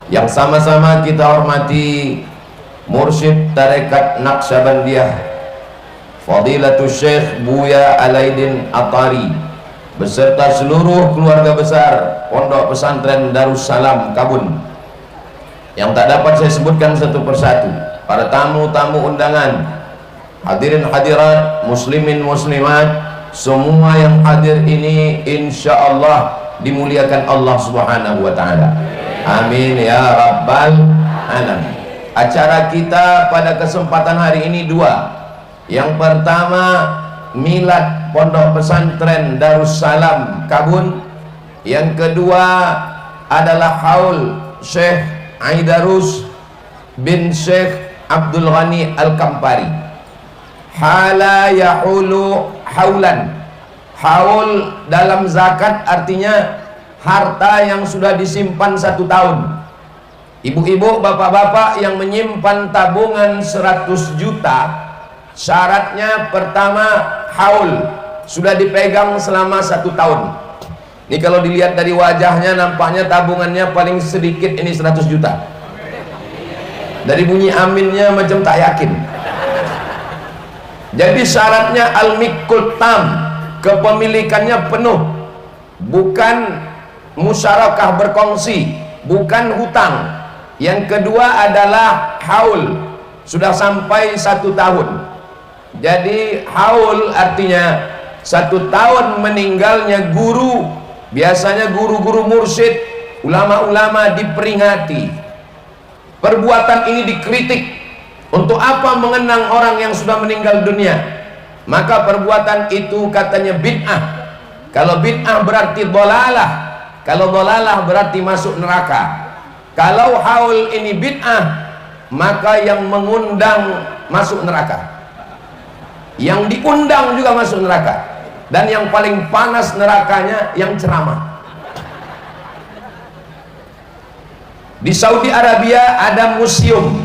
yang sama-sama kita hormati Mursyid Tarekat Naqsyabandiyah Fadilatul Syekh Buya Alaidin Atari beserta seluruh keluarga besar Pondok Pesantren Darussalam Kabun, yang tak dapat saya sebutkan satu persatu, para tamu-tamu undangan, hadirin hadirat, muslimin muslimat, semua yang hadir ini insya Allah dimuliakan Allah Subhanahu wa ta'ala. Amin ya rabbal alamin. Acara kita pada kesempatan hari ini dua. Yang pertama, milad Pondok Pesantren Darussalam Kabun. Yang kedua adalah haul Syekh Aidarus bin Syekh Abdul Ghani Al-Kampari. Hala yahulu haulan. Haul dalam zakat artinya harta yang sudah disimpan 1 tahun. Ibu-ibu, bapak-bapak yang menyimpan tabungan 100 juta, syaratnya pertama haul, sudah dipegang selama 1 tahun. Ini kalau dilihat dari wajahnya nampaknya tabungannya paling sedikit ini 100 juta. Dari bunyi aminnya macam tak yakin. Jadi syaratnya al-milkul tam, kepemilikannya penuh, bukan musyarakah berkongsi, bukan hutang. Yang kedua adalah haul, sudah sampai 1 tahun. Jadi haul artinya 1 tahun meninggalnya guru, biasanya guru-guru mursyid, ulama-ulama diperingati. Perbuatan ini dikritik. Untuk apa mengenang orang yang sudah meninggal dunia? Maka perbuatan itu katanya bid'ah. Kalau bid'ah berarti dhalalah. Kalau dhalalah berarti masuk neraka. Kalau haul ini bid'ah, maka yang mengundang masuk neraka, yang diundang juga masuk neraka. Dan yang paling panas nerakanya yang ceramah. Di Saudi Arabia ada museum,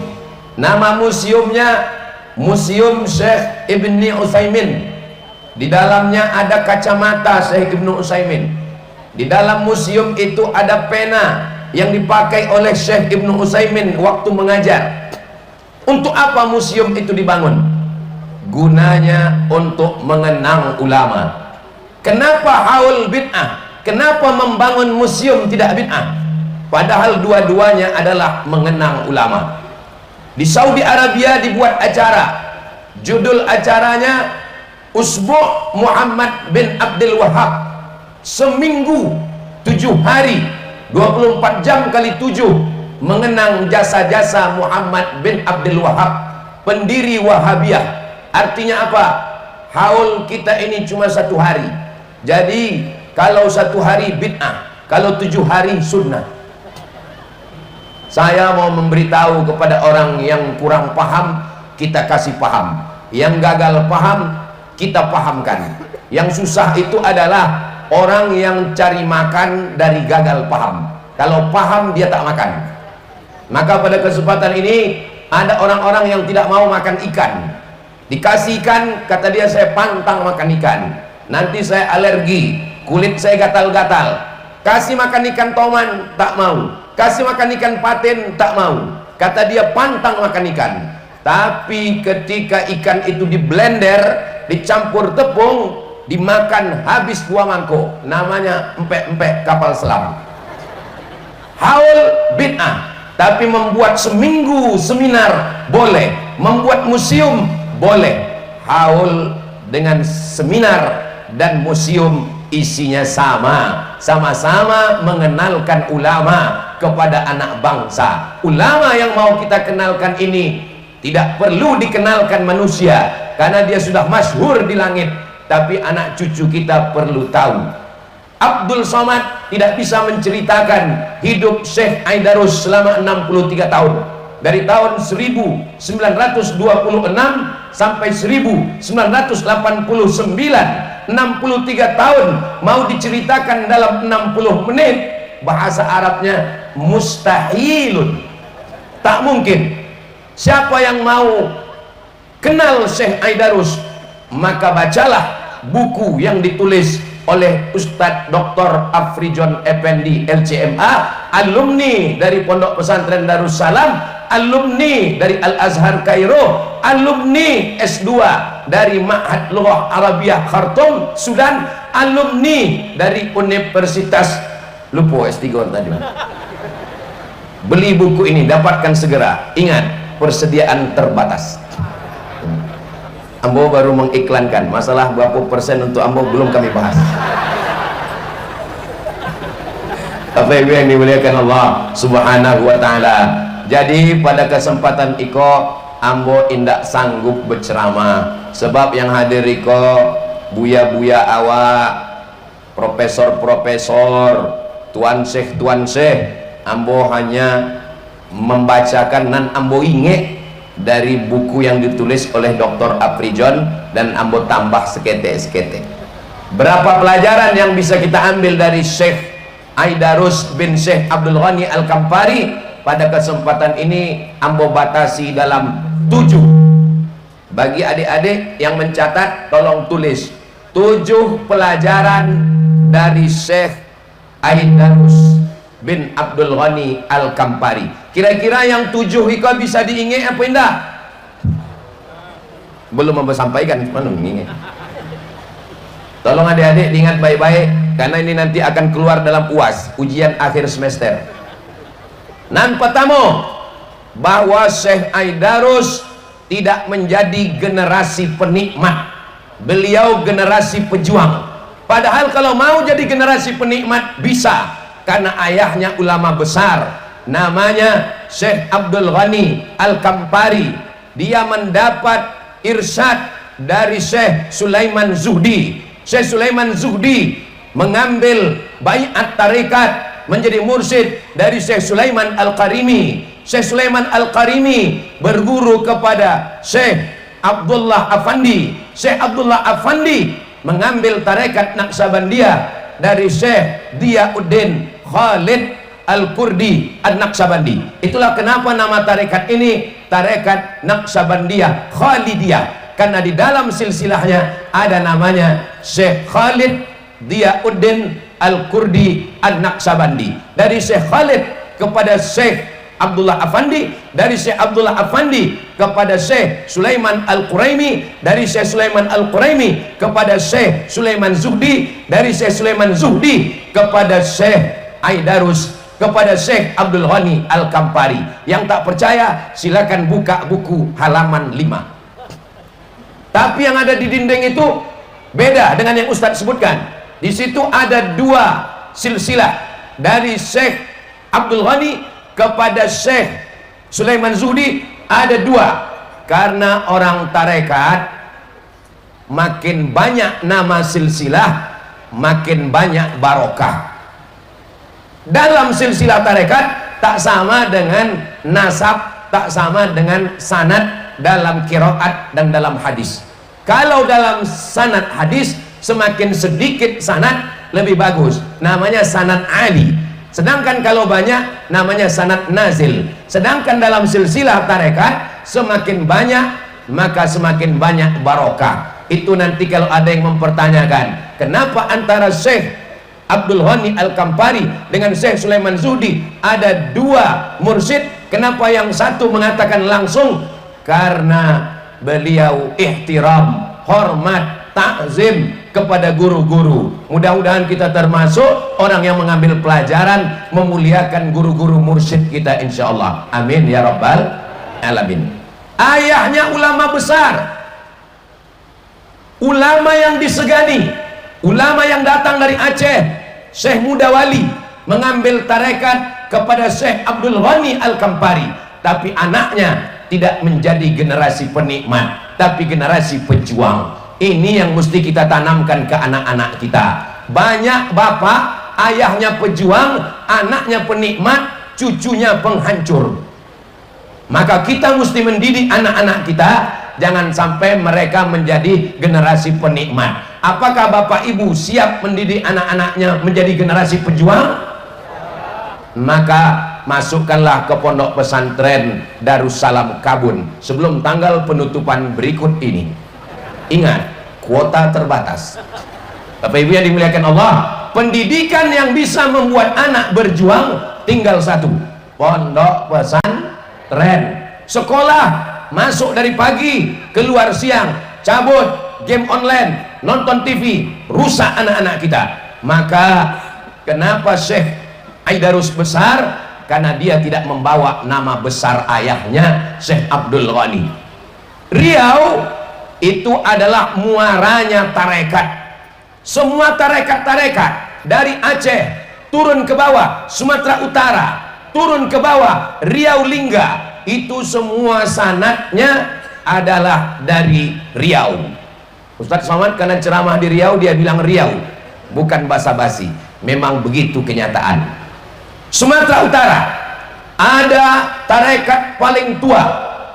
nama museumnya Museum Syekh Ibni Utsaimin. Di dalamnya ada kacamata Syekh Ibnu Utsaimin. Di dalam museum itu ada pena yang dipakai oleh Syekh Ibnu Utsaimin waktu mengajar. Untuk apa museum itu dibangun? Gunanya untuk mengenang ulama. Kenapa haul bid'ah? Kenapa membangun museum tidak bid'ah? Padahal dua-duanya adalah mengenang ulama. Di Saudi Arabia dibuat acara, judul acaranya Usbu' Muhammad bin Abdul Wahhab. Seminggu 7 hari 24 jam kali 7 mengenang jasa-jasa Muhammad bin Abdul Wahhab, pendiri Wahabiyah. Artinya apa? Haul kita ini cuma 1 hari. Jadi kalau 1 hari bid'ah, kalau 7 hari sunnah. Saya mau memberitahu kepada orang yang kurang paham, kita kasih paham. Yang gagal paham, kita pahamkan. Yang susah itu adalah orang yang cari makan dari gagal paham. Kalau paham dia tak makan. Maka pada kesempatan ini ada orang-orang yang tidak mau makan ikan. Dikasih ikan, kata dia, saya pantang makan ikan. Nanti saya alergi, kulit saya gatal-gatal. Kasih makan ikan toman, tak mau. Kasih makan ikan patin, tak mau. Kata dia pantang makan ikan. Tapi ketika ikan itu di blender, dicampur tepung, dimakan habis 2 mangkok. Namanya empek-empek kapal selam. Haul bid'ah. Tapi membuat seminggu seminar boleh, membuat museum boleh. Haul dengan seminar dan museum isinya sama-sama mengenalkan ulama kepada anak bangsa. Ulama yang mau kita kenalkan ini tidak perlu dikenalkan manusia karena dia sudah masyhur di langit. Tapi anak cucu kita perlu tahu. Abdul Somad tidak bisa menceritakan hidup Syekh Aidarus selama 63 tahun. Dari tahun 1926 sampai 1989, 63 tahun mau diceritakan dalam 60 menit. Bahasa Arabnya mustahilun, tak mungkin. Siapa yang mau kenal Syekh Aidarus, maka bacalah buku yang ditulis oleh Ustadz Dr. Afrijon Effendi LCMA, alumni dari Pondok Pesantren Darussalam, alumni dari Al-Azhar Kairo, alumni S2 dari Ma'had Lughah Arabiyah Khartoum Sudan, alumni dari Universitas lupa S3 tadi. Beli buku ini, dapatkan segera. Ingat, persediaan terbatas. Ambo baru mengiklankan, masalah berapa persen untuk Ambo belum kami bahas. Apa yang dimuliakan Allah Subhanahu wa ta'ala. Jadi pada kesempatan iko Ambo indak sanggup berceramah, sebab yang hadir iko buya-buya awak, profesor-profesor, tuan syekh, Ambo hanya membacakan dan Ambo ingat dari buku yang ditulis oleh Dr. Afrijon, dan Ambo tambah sekete-sekete. Berapa pelajaran yang bisa kita ambil dari Syekh Aidarus bin Syekh Abdul Ghani Al-Kampari? Pada kesempatan ini Ambo batasi dalam 7. Bagi adik-adik yang mencatat, tolong tulis 7 pelajaran dari Syekh Aidarus bin Abdul Ghani Al-Kampari. Kira-kira yang 7 itu bisa diingat apa indah? Belum mau sampaikan, mana mengingat? Tolong adik-adik diingat baik-baik, karena ini nanti akan keluar dalam UAS, ujian akhir semester. Nan pertama, bahwa Syekh Aidarus tidak menjadi generasi penikmat, beliau generasi pejuang. Padahal kalau mau jadi generasi penikmat bisa, karena ayahnya ulama besar, namanya Syekh Abdul Ghani Al-Kampari. Dia mendapat irsyad dari Syekh Sulaiman Zuhdi. Syekh Sulaiman Zuhdi mengambil baiat tarekat, menjadi mursyid dari Syekh Sulaiman Al-Qarimi. Syekh Sulaiman Al-Qarimi berguru kepada Syekh Abdullah Afandi. Syekh Abdullah Afandi mengambil tarekat Naqsabandiyah dari Syekh Diyauddin Khalid Al-Kurdi An-Naqsabandi. Itulah kenapa nama tarekat ini tarekat Naqsabandiyah Khalidiyah, karena di dalam silsilahnya ada namanya Syekh Khalid Diyauddin Al-Kurdi An-Naqsabandi. Dari Syekh Khalid kepada Syekh Abdullah Afandi, dari Syekh Abdullah Afandi kepada Syekh Sulaiman Al-Quraimi, dari Syekh Sulaiman Al-Quraimi kepada Syekh Sulaiman Zuhdi, dari Syekh Sulaiman Zuhdi kepada Syekh Aidarus, kepada Syekh Abdul Ghani Al-Kampari. Yang tak percaya silakan buka buku halaman 5. Tapi yang ada di dinding itu beda dengan yang Ustadz sebutkan. Di situ ada 2 silsilah, dari Syekh Abdul Ghani kepada Syekh Sulaiman Zuhdi ada 2. Karena orang tarekat makin banyak nama silsilah, makin banyak barokah. Dalam silsilah tarekat tak sama dengan nasab, tak sama dengan sanad dalam qiraat dan dalam hadis. Kalau dalam sanad hadis, semakin sedikit sanad lebih bagus, namanya sanad ali. Sedangkan kalau banyak namanya sanad nazil. Sedangkan dalam silsilah tarekat semakin banyak maka semakin banyak barokah. Itu nanti kalau ada yang mempertanyakan kenapa antara Syekh Abdul Ghani Al-Kampari dengan Syekh Sulaiman Zuhdi ada 2 mursyid, kenapa yang satu mengatakan langsung? Karena beliau ihtiram, hormat, takzim kepada guru-guru. Mudah-mudahan kita termasuk orang yang mengambil pelajaran, memuliakan guru-guru mursyid kita insyaallah. Amin ya rabbal alamin. Ayahnya ulama besar, ulama yang disegani, ulama yang datang dari Aceh, Syekh Mudawali, mengambil tarekat kepada Syekh Abdul Ghani Al-Kampari. Tapi anaknya tidak menjadi generasi penikmat, tapi generasi pejuang. Ini yang mesti kita tanamkan ke anak-anak kita. Banyak bapak, ayahnya pejuang, anaknya penikmat, cucunya penghancur. Maka kita mesti mendidik anak-anak kita, jangan sampai mereka menjadi generasi penikmat. Apakah bapak ibu siap mendidik anak-anaknya menjadi generasi pejuang? Maka masukkanlah ke pondok pesantren Darussalam Kabun sebelum tanggal penutupan berikut ini. Ingat, kuota terbatas. Bapak Ibu yang dimuliakan Allah, pendidikan yang bisa membuat anak berjuang tinggal satu: pondok pesantren. Sekolah masuk dari pagi, keluar siang, cabut, game online, nonton TV, rusak anak-anak kita. Maka kenapa Syekh Aidarus besar? Karena dia tidak membawa nama besar ayahnya, Syekh Abdul Ghani. Riau itu adalah muaranya tarekat. Semua tarekat-tarekat dari Aceh turun ke bawah, Sumatera Utara turun ke bawah, Riau Lingga, itu semua sanadnya adalah dari Riau. Ustadz Somad karena ceramah di Riau dia bilang Riau, bukan basa-basi, memang begitu kenyataan. Sumatera Utara ada tarekat paling tua,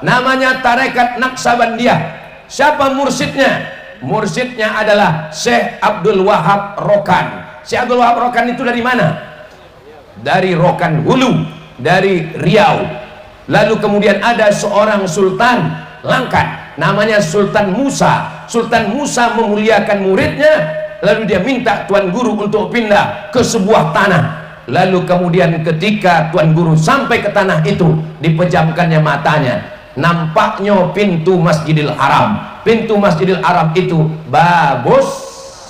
namanya tarekat Naksabandiyah. Siapa mursyidnya? Mursyidnya adalah Syekh Abdul Wahab Rokan. Syekh Abdul Wahab Rokan itu dari mana? Dari Rokan Hulu, dari Riau. Lalu kemudian ada seorang sultan Langkat, namanya Sultan Musa. Sultan Musa memuliakan muridnya, lalu dia minta tuan guru untuk pindah ke sebuah tanah. Lalu kemudian ketika tuan guru sampai ke tanah itu, dipejamkannya matanya, nampaknya pintu Masjidil Haram. Pintu Masjidil Haram itu Babus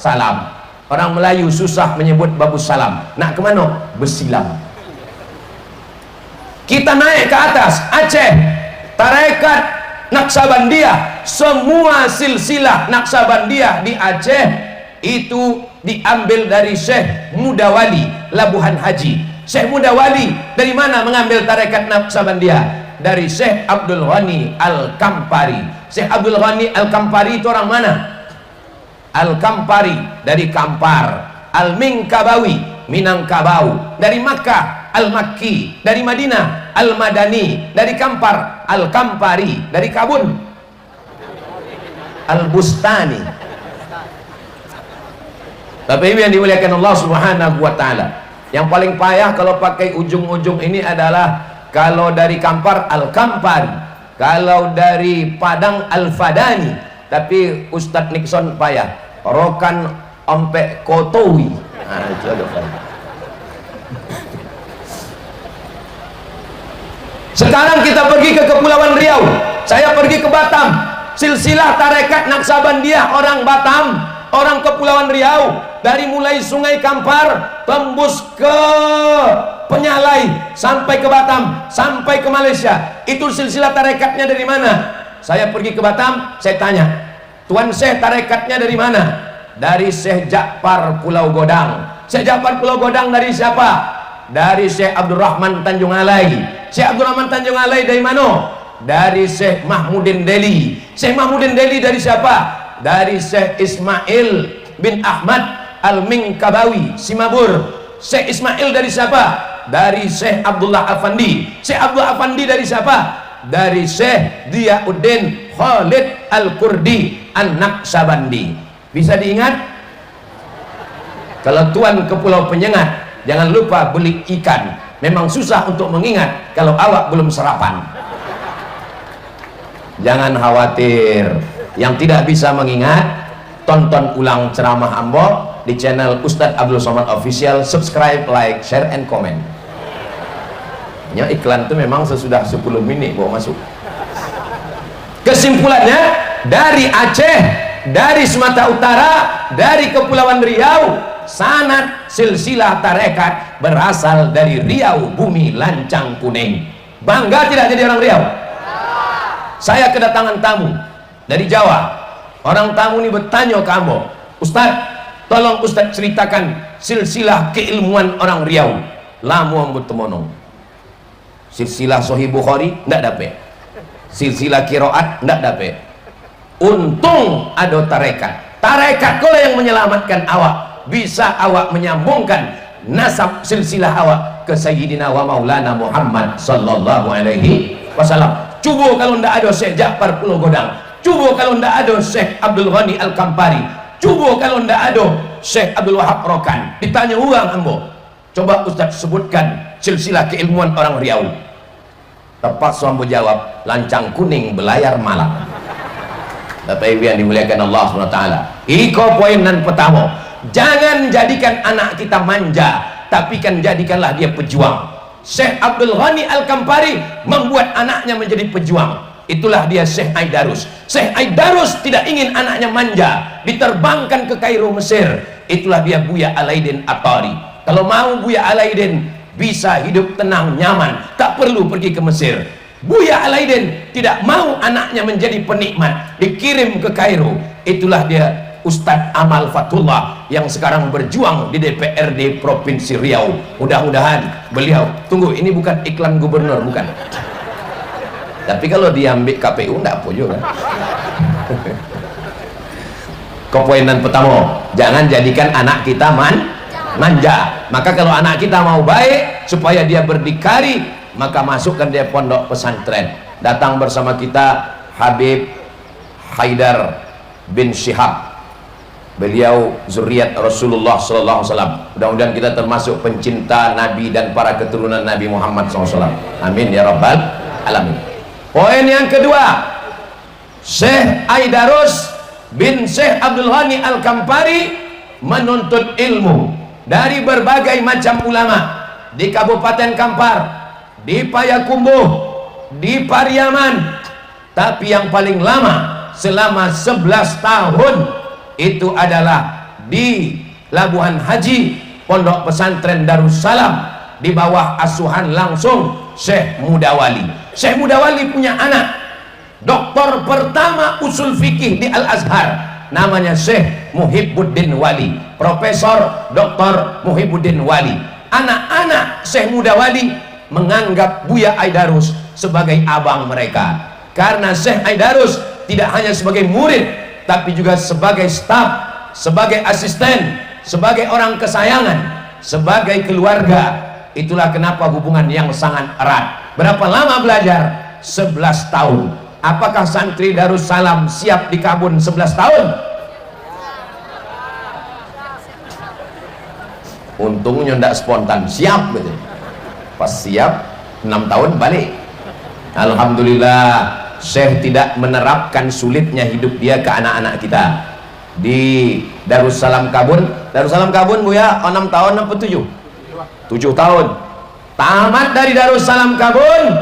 Salam. Orang Melayu susah menyebut Babus Salam. Nak kemana? Besilam. Kita naik ke atas Aceh, tarekat Naksabandiyah. Semua silsilah Naksabandiyah di Aceh itu diambil dari Syekh Mudawali Labuhan Haji. Syekh Mudawali dari mana mengambil tarekat Naksabandiyah? Dari Syekh Abdul Ghani Al-Kampari. Syekh Abdul Ghani Al-Kampari itu orang mana? Al-Kampari dari Kampar. Al-Minkabawi Minangkabau. Dari Makkah Al-Makki. Dari Madinah Al-Madani. Dari Kampar Al-Kampari. Dari Kabun Al-Bustani. Bapak Ibu yang dimuliakan Allah Subhanahu wa taala, yang paling payah kalau pakai ujung-ujung ini adalah kalau dari Kampar Al-Kampari, kalau dari Padang Al-Fadani. Tapi Ustadz Nixon payah, Rokan Ompe Kotowi. Nah, itu agak payah. Sekarang kita pergi ke Kepulauan Riau, saya pergi ke Batam. Silsilah tarekat Naksabandiyah orang Batam, orang Kepulauan Riau, dari mulai Sungai Kampar tembus ke Penyalai sampai ke Batam, sampai ke Malaysia. Itu silsilah tarekatnya dari mana? Saya pergi ke Batam, saya tanya, Tuan Syekh tarekatnya dari mana? Dari Syekh Ja'far Pulau Godang. Syekh Ja'far Pulau Godang dari siapa? Dari Syekh Abdurrahman Tanjung Alai. Syekh Abdurrahman Tanjung Alai dari mana? Dari Syekh Mahmudin Deli. Syekh Mahmudin Deli dari siapa? Dari Syekh Ismail bin Ahmad Al-Minkabawi Simabur. Syekh Ismail dari siapa? Dari Syekh Abdullah Afandi. Syekh Abdullah Afandi dari siapa? Dari Syekh Diyauddin Khalid Al-Kurdi An-Naksabandi. Bisa diingat? Kalau tuan ke Pulau Penyengat, jangan lupa beli ikan. Memang susah untuk mengingat kalau awak belum sarapan. Jangan khawatir, yang tidak bisa mengingat, tonton ulang ceramah Ambo di channel Ustadz Abdul Somad Official. Subscribe, like, share, and comment. Ya, iklan itu memang sesudah 10 menit bawa masuk. Kesimpulannya, dari Aceh, dari Sumatera Utara, dari Kepulauan Riau, sanad silsilah tarekat berasal dari Riau, bumi lancang kuning. Bangga tidak jadi orang Riau? Saya kedatangan tamu dari Jawa. Orang tamu ini bertanya ke Ambo, Ustadz, tolong Ustadz ceritakan silsilah keilmuan orang Riau. Lamu Ambo temonong. Silsilah Sahih Bukhari ndak dapet, silsilah kiroat ndak dapet. Untung ada tarekat. Tarekat kola yang menyelamatkan awak, bisa awak menyambungkan nasab silsilah awak ke Sayyidina wa Maulana Muhammad sallallahu alaihi wasallam. Coba kalau ndak ada Syekh Ja'far Pulau Godang, coba kalau ndak ada Syekh Abdul Ghani Al-Kampari, coba kalau ndak ada Syekh Abdul Wahab Rokan. Ditanya orang Ambo, coba Ustaz sebutkan silsilah keilmuan orang Riau. Tepat Ambo jawab, lancang kuning belayar malam. Bapak Ibu yang dimuliakan Allah SWT, iko poin nan pertama, jangan jadikan anak kita manja, tapi kan jadikanlah dia pejuang. Syekh Abdul Ghani Al-Kampari membuat anaknya menjadi pejuang. Itulah dia Syekh Aidarus. Syekh Aidarus tidak ingin anaknya manja, diterbangkan ke Kairo, Mesir. Itulah dia Buya Alaidin Atari. Kalau mau Buya Alaidin bisa hidup tenang, nyaman, tak perlu pergi ke Mesir. Buya Alaidin tidak mau anaknya menjadi penikmat, dikirim ke Kairo. Itulah dia Ustadz Amal Fatullah yang sekarang berjuang di DPRD Provinsi Riau. Mudah-mudahan beliau, tunggu, ini bukan iklan gubernur, bukan. Tapi kalau diambil KPU enggak apa juga. Kepoinan pertama, jangan jadikan anak kita manja. Maka kalau anak kita mau baik, supaya dia berdikari, maka masukkan dia pondok pesantren. Datang bersama kita Habib Haidar bin Syihab. Beliau zuriat Rasulullah sallallahu alaihi wasallam. Mudah-mudahan kita termasuk pencinta Nabi dan para keturunan Nabi Muhammad SAW. Amin ya rabbal alamin. Poin yang kedua, Syekh Aidarus bin Syekh Abdul Ghani Al-Kampari menuntut ilmu dari berbagai macam ulama di Kabupaten Kampar, di Payakumbuh, di Pariaman. Tapi yang paling lama selama 11 tahun itu adalah di Labuhan Haji, Pondok Pesantren Darussalam, di bawah asuhan langsung Syekh Mudawali. Syekh Mudawali punya anak doktor pertama usul fikih di Al-Azhar, namanya Syekh Muhibbuddin Wali, Profesor Dr. Muhibbuddin Wali. Anak-anak Syekh Mudawali menganggap Buya Aidarus sebagai abang mereka, karena Syekh Aidarus tidak hanya sebagai murid, tapi juga sebagai staf, sebagai asisten, sebagai orang kesayangan, sebagai keluarga. Itulah kenapa hubungan yang sangat erat. Berapa lama belajar? 11 tahun. Apakah santri Darussalam siap dikabun 11 tahun? Untungnya tidak spontan, siap gitu. Pas siap 6 tahun balik. Alhamdulillah, Syekh tidak menerapkan sulitnya hidup dia ke anak-anak kita. Di Darussalam Kabun, Darussalam Kabun Buya 6 tahun apa 7? 7 tahun. Tamat dari Darussalam Kabun,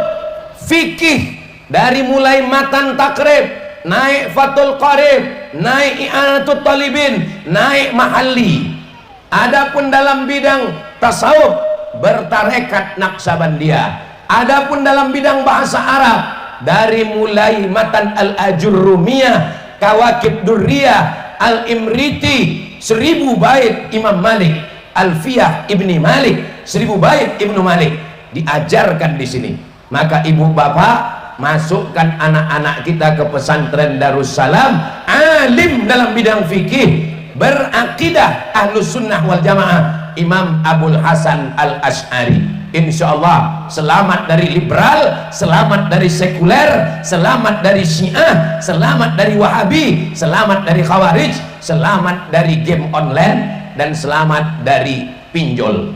fikih dari mulai matan takrib, naik fatul qarib, naik i'anatul talibin, naik mahalli. Adapun dalam bidang tasawuf, bertarekat Naqsabandiyah. Adapun dalam bidang bahasa Arab, dari mulai matan al-ajurrumiyah, kawakib durriyah, al-imriti, 1000 bait Imam Malik, Alfiyah Ibni Malik, 1000 bait Ibnu Malik diajarkan di sini. Maka ibu bapak, masukkan anak-anak kita ke pesantren Darussalam, alim dalam bidang fikih, berakidah Ahlus Sunnah wal Jamaah, Imam Abul Hasan Al-Asy'ari. Insyaallah selamat dari liberal, selamat dari sekuler, selamat dari Syiah, selamat dari Wahabi, selamat dari Khawarij, selamat dari game online, dan selamat dari pinjol.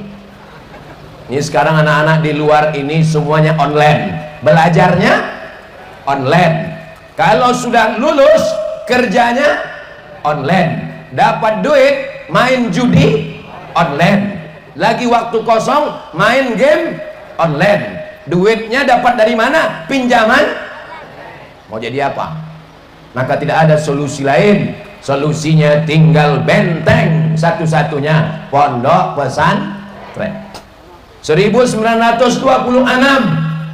Ini sekarang anak-anak di luar ini semuanya online, belajarnya online. Kalau sudah lulus, kerjanya online, dapat duit main judi online, lagi waktu kosong main game online. Duitnya dapat dari mana? Pinjaman. Mau jadi apa? Maka tidak ada solusi lain. Solusinya tinggal benteng satu-satunya, pondok pesantren. 1926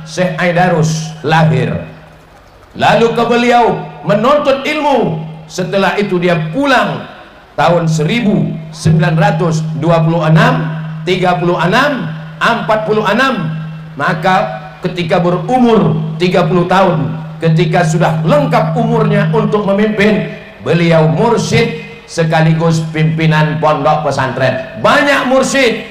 Syekh Aidarus lahir. Lalu ke beliau menuntut ilmu. Setelah itu dia pulang tahun 1926, 36, 46. Maka ketika berumur 30 tahun, ketika sudah lengkap umurnya untuk memimpin, beliau mursyid sekaligus pimpinan pondok pesantren. Banyak mursyid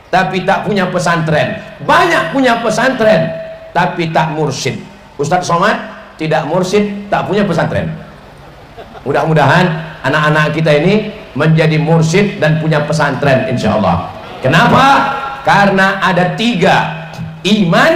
tapi tak punya pesantren, banyak punya pesantren tapi tak mursyid. Ustadz Somad tidak mursyid, tak punya pesantren. Mudah-mudahan anak-anak kita ini menjadi mursyid dan punya pesantren insyaallah. Kenapa? Karena ada 3: iman,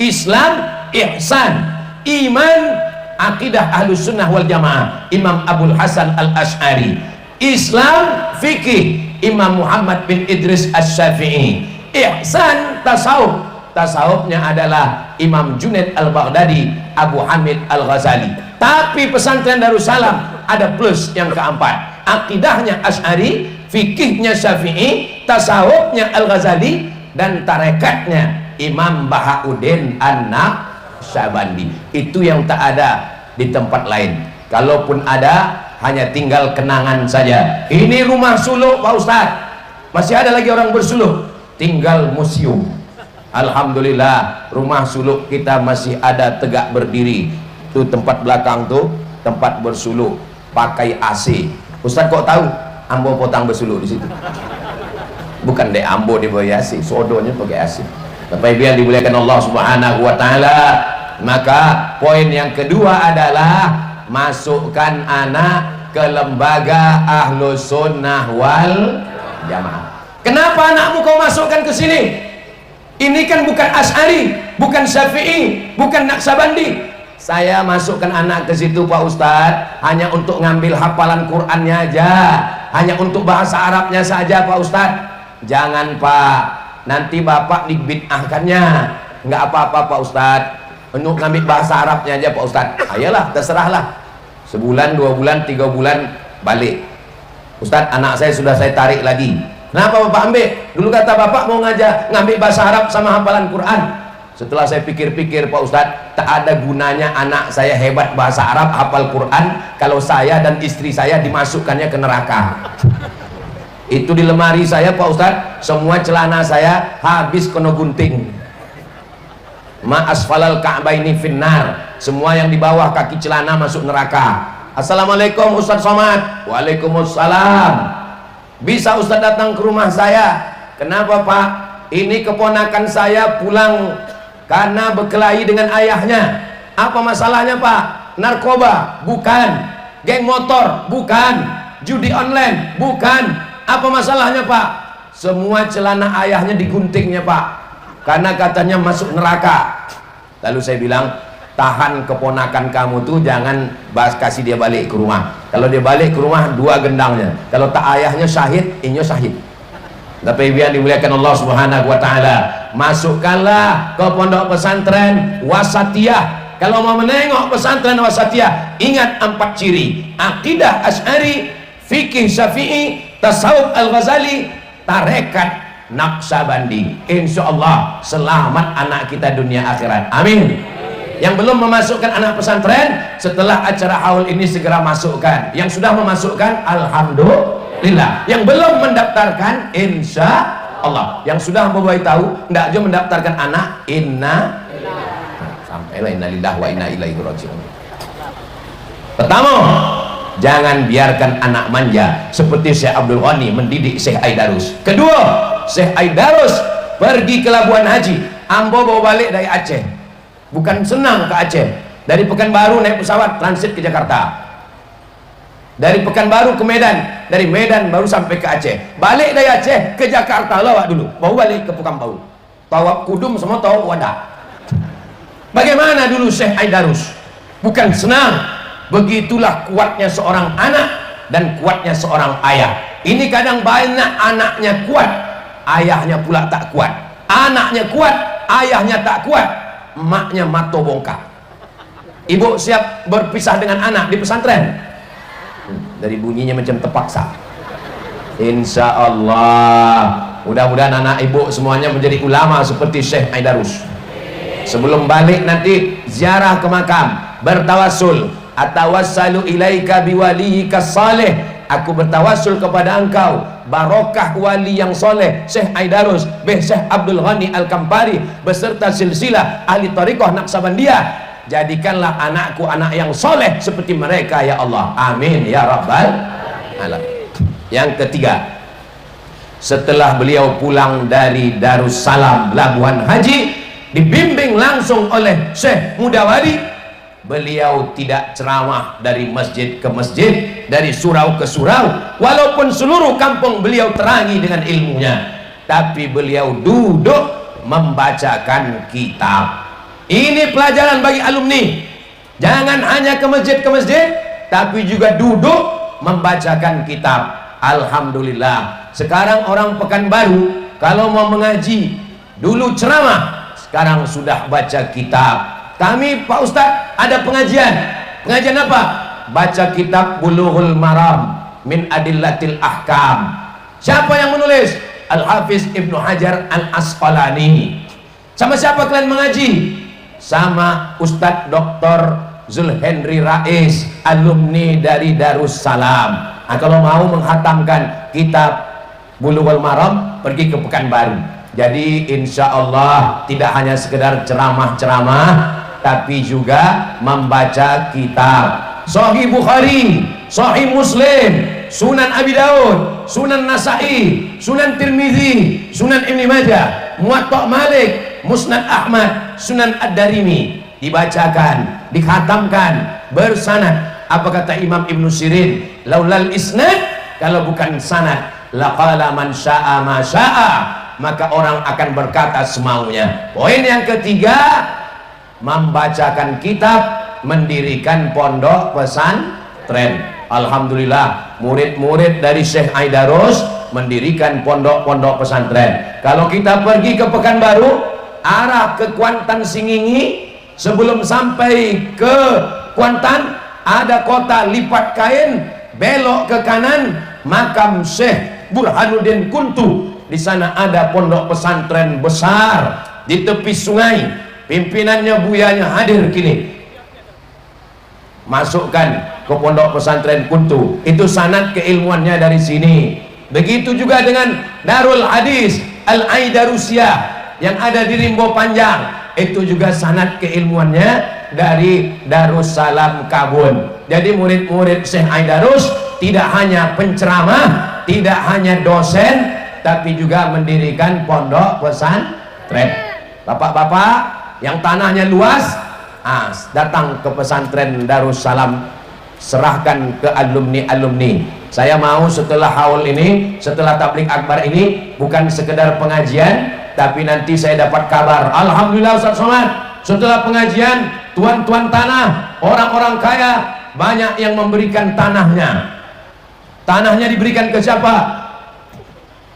Islam, ihsan. Iman, akidah Ahlus Sunnah wal Jamaah, Imam Abul Hasan Al-Asy'ari. Islam, fikih. Imam Muhammad bin Idris Asy-Syafi'i. Ihsan tasawuf, tasawufnya adalah Imam Junaid Al-Baghdadi, Abu Hamid Al-Ghazali. Tapi pesantren Darussalam ada plus yang keempat, akidahnya Asy'ari, fikihnya Syafi'i, tasawufnya Al-Ghazali, dan tarekatnya Imam Bahauddin An-Naqsyabandi. Itu yang tak ada di tempat lain. Kalaupun ada, hanya tinggal kenangan saja. Ini rumah suluk Pak Ustadz, masih ada lagi orang bersuluk, tinggal museum. Alhamdulillah, rumah suluk kita masih ada tegak berdiri. Itu tempat belakang tuh tempat bersuluk, pakai AC. Ustadz kok tahu? Ambo potang bersuluk di situ. Bukan dek Ambo di bawah AC, sodonya pakai AC. Bapak Ibu yang dimuliakan Allah Subhanahu wa taala, maka poin yang kedua adalah masukkan anak ke lembaga Ahlus Sunnah wal Jamaah. Kenapa anakmu kau masukkan ke sini? Ini kan bukan Asy'ari, bukan Syafi'i, bukan Naqsyabandi. Saya masukkan anak ke situ Pak Ustadz hanya untuk ngambil hafalan Qur'annya aja, hanya untuk bahasa Arabnya saja Pak Ustadz. Jangan Pak, nanti Bapak dibid'ahkannya. Nggak apa-apa Pak Ustadz, untuk ngambil bahasa Arabnya aja Pak Ustadz. Ayolah, terserahlah. Sebulan, 2 bulan, 3 bulan balik. Ustadz, anak saya sudah saya tarik lagi. Kenapa Bapak ambil? Dulu kata Bapak mau ngambil bahasa Arab sama hafalan Quran. Setelah saya pikir-pikir Pak Ustadz, tak ada gunanya anak saya hebat bahasa Arab, hafal Quran, kalau saya dan istri saya dimasukkannya ke neraka. Itu di lemari saya Pak Ustadz, semua celana saya habis kena gunting. Ma asfalal ka'baini finnar, semua yang di bawah kaki celana masuk neraka. Assalamualaikum Ustadz Somad. Waalaikumsalam. Bisa Ustadz datang ke rumah saya? Kenapa Pak? Ini keponakan saya pulang karena berkelahi dengan ayahnya. Apa masalahnya Pak? Narkoba? Bukan. Geng motor? Bukan. Judi online? Bukan. Apa masalahnya Pak? Semua celana ayahnya diguntingnya Pak, karena katanya masuk neraka. Lalu saya bilang, tahan keponakan kamu tuh, jangan kasih dia balik ke rumah. Kalau dia balik ke rumah, 2 gendangnya. Kalau tak ayahnya syahid, inyo syahid. Tapi biar dimuliakan Allah Subhanahu wa taala, masukkanlah ke pondok pesantren Wasatiyah. Kalau mau menengok pesantren Wasatiyah, ingat 4 ciri: akidah Asy'ari, fikih Syafi'i, tasawuf Al-Ghazali, tarekat Naqsyabandi. Insyaallah selamat anak kita dunia akhirat. Amin. Yang belum memasukkan anak pesantren, setelah acara haul ini segera masukkan. Yang sudah memasukkan, alhamdulillah. Yang belum mendaftarkan, insya Allah. Yang sudah membawa tahu, tidak aja mendaftarkan anak, sampailah innalillahi wa inna ilaihi raji'un. Pertama, jangan biarkan anak manja seperti Syekh Abdul Ghani mendidik Syekh Aidarus. Kedua, Syekh Aidarus pergi ke Labuan Haji, Ambo bawa balik dari Aceh. Bukan senang ke Aceh, dari Pekanbaru naik pesawat transit ke Jakarta, dari Pekanbaru ke Medan, dari Medan baru sampai ke Aceh, balik dari Aceh ke Jakarta lawak dulu, baru balik ke Pekanbaru, tawaf kudum semua tawaf wadah. Bagaimana dulu Syekh Aidarus? Bukan senang. Begitulah kuatnya seorang anak dan kuatnya seorang ayah. Ini kadang banyak anaknya kuat, ayahnya pula tak kuat. Anaknya kuat, ayahnya tak kuat, emaknya mato bongkar. Ibu siap berpisah dengan anak di pesantren? Dari bunyinya macam terpaksa. Insya Allah, mudah-mudahan anak ibu semuanya menjadi ulama seperti Syekh Aidarus. Sebelum balik nanti ziarah ke makam, bertawassul, atawassalu ilaika biwaliyika salih. Aku bertawassul kepada engkau, barokah wali yang soleh Syekh Aidarus bin Syekh Abdul Ghani Al-Kampari beserta silsilah ahli thariqah Naqsyabandiyah. Jadikanlah anakku anak yang soleh seperti mereka ya Allah, amin ya rabbal alamin. Yang ketiga, setelah beliau pulang dari Darussalam Labuan Haji, dibimbing langsung oleh Syekh Mudawari, beliau tidak ceramah dari masjid ke masjid, dari surau ke surau, walaupun seluruh kampung beliau terangi dengan ilmunya, tapi beliau duduk membacakan kitab. Ini pelajaran bagi alumni, jangan hanya ke masjid, tapi juga duduk membacakan kitab. Alhamdulillah, Sekarang orang Pekanbaru kalau mau mengaji, dulu ceramah, sekarang sudah baca kitab. Kami Pak Ustadz ada pengajian. Pengajian apa? Baca kitab Bulughul Maram min Adillatil Ahkam. Siapa yang menulis? Al-Hafiz Ibnu Hajar Al-Asqalani. Sama siapa kalian mengaji? Sama Ustadz Dr. Zulhenri Rais, alumni dari Darussalam. Nah, kalau mau menghatamkan kitab Bulughul Maram, pergi ke Pekanbaru. Jadi insya Allah tidak hanya sekedar ceramah-ceramah, tapi juga membaca kitab Sahih Bukhari, Sahih Muslim, Sunan Abi Daud, Sunan Nasa'i, Sunan Tirmizi, Sunan Ibn Majah, Muwatta Malik, Musnad Ahmad, Sunan Ad-Darimi. Dibacakan, dikhatamkan, bersanad. Apa kata Imam Ibn Sirin? Laulal isnad, kalau bukan sanad, laqala man sya'a ma sya'a, maka orang akan berkata semaunya. Poin yang ketiga, membacakan kitab, mendirikan pondok pesantren. Alhamdulillah, murid-murid dari Syekh Aidarus mendirikan pondok-pondok pesantren. Kalau kita pergi ke Pekanbaru, arah ke Kuantan Singingi, sebelum sampai ke Kuantan ada kota lipat kain, belok ke kanan makam Syekh Burhanuddin Kuntu. Di sana ada pondok pesantren besar di tepi sungai. Pimpinannya buyanya hadir kini. Masukkan ke pondok pesantren Kuntu. Itu sanad keilmuannya dari sini. Begitu juga dengan Darul Hadis Al-Aidarusiyah yang ada di Rimbo Panjang. Itu juga sanad keilmuannya dari Darussalam Kabun. Jadi murid-murid Syekh Aidarus tidak hanya penceramah, tidak hanya dosen, tapi juga mendirikan pondok pesantren. Bapak-bapak yang tanahnya luas, datang ke pesantren Darussalam, serahkan ke alumni-alumni. Saya mau setelah haul ini, setelah tabligh akbar ini, bukan sekedar pengajian, tapi nanti saya dapat kabar, alhamdulillah Ustaz Somad, setelah pengajian tuan-tuan tanah, orang-orang kaya banyak yang memberikan tanahnya. Tanahnya diberikan ke siapa?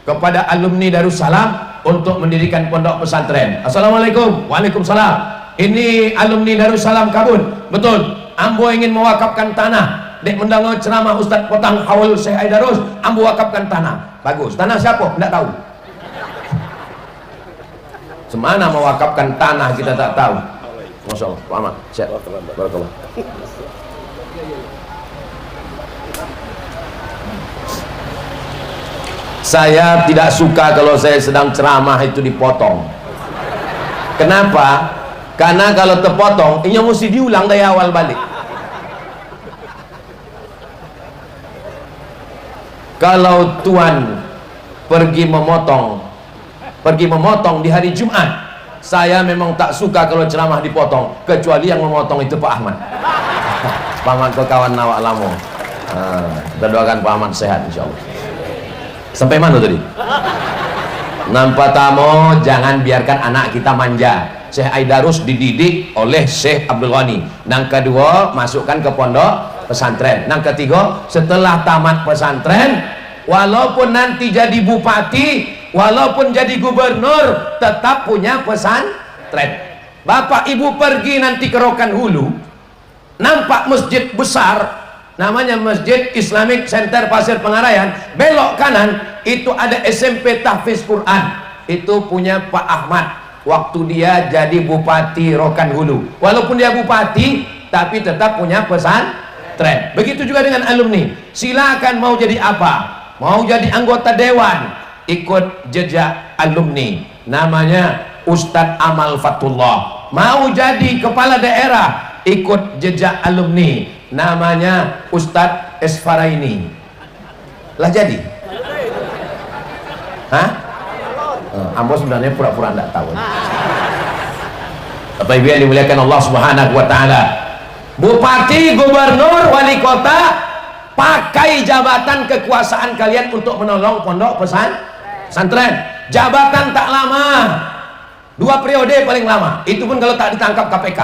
Kepada alumni Darussalam untuk mendirikan pondok pesantren. Assalamualaikum. Waalaikumsalam. Ini alumni Darussalam Kabun. Betul. Ambo ingin mewakafkan tanah. Dek mendengar ceramah Ustadz Potang haul Syekh Aidarus, ambo wakafkan tanah. Bagus. Tanah siapa? Tidak tahu. Semana mewakafkan tanah kita tak tahu. Masya Allah. Pak Ahmad. Siap. Barakallah. Saya tidak suka kalau saya sedang ceramah itu dipotong. Kenapa? Karena kalau terpotong, ini mesti diulang dari awal balik. Kalau tuan pergi memotong di hari Jumat, saya memang tak suka kalau ceramah dipotong, kecuali yang memotong itu Pak Ahmad. Pak Ahmad ke kawan nawak lamo. Kita doakan Pak Ahmad sehat insyaallah. Sampai mana tadi? Nampak tamu, jangan biarkan anak kita manja. Syekh Aidarus dididik oleh Syekh Abdul Ghani. Yang kedua, masukkan ke pondok pesantren. Yang ketiga, setelah tamat pesantren, walaupun nanti jadi bupati, walaupun jadi gubernur, tetap punya pesantren. Bapak ibu pergi nanti ke Rokan Hulu, nampak masjid besar, namanya Masjid Islamic Center Pasir Pengarayan, belok kanan itu ada SMP Tahfiz Quran, itu punya Pak Ahmad waktu dia jadi Bupati Rokan Hulu. Walaupun dia bupati tapi tetap punya pesantren. Begitu juga dengan alumni, silakan mau jadi apa, mau jadi anggota dewan, ikut jejak alumni, namanya Ustadz Amal Fatullah. Mau jadi kepala daerah, ikut jejak alumni, namanya Ustadz Esfaraini. Lah jadi? Hah? Ambo sebenarnya pura-pura tidak tahu. Bapak Ibu yang dimuliakan Allah Subhanahu wa taala, bupati, gubernur, wali kota, pakai jabatan kekuasaan kalian untuk menolong pondok pesantren. Jabatan tak lama, 2 periode paling lama, itu pun kalau tak ditangkap KPK.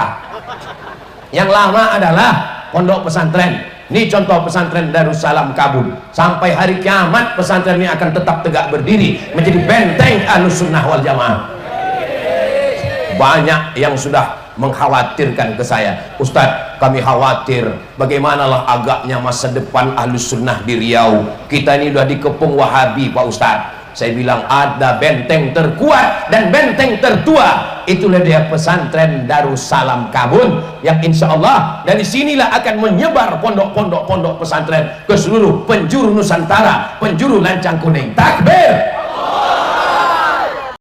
Yang lama adalah pondok pesantren. Ini contoh pesantren Darussalam Kabul. Sampai hari kiamat pesantren ini akan tetap tegak berdiri menjadi benteng Ahlussunnah wal Jamaah. Banyak yang sudah mengkhawatirkan ke saya, Ustadz, kami khawatir bagaimanalah agaknya masa depan Ahlussunnah di Riau. Kita ini sudah dikepung Wahabi, Pak Ustadz. Saya bilang ada benteng terkuat dan benteng tertua, itulah dia pesantren Darussalam Kabul, yang insya Allah dari sinilah akan menyebar pondok pesantren ke seluruh penjuru Nusantara, penjuru Lancang Kuning. Takbir!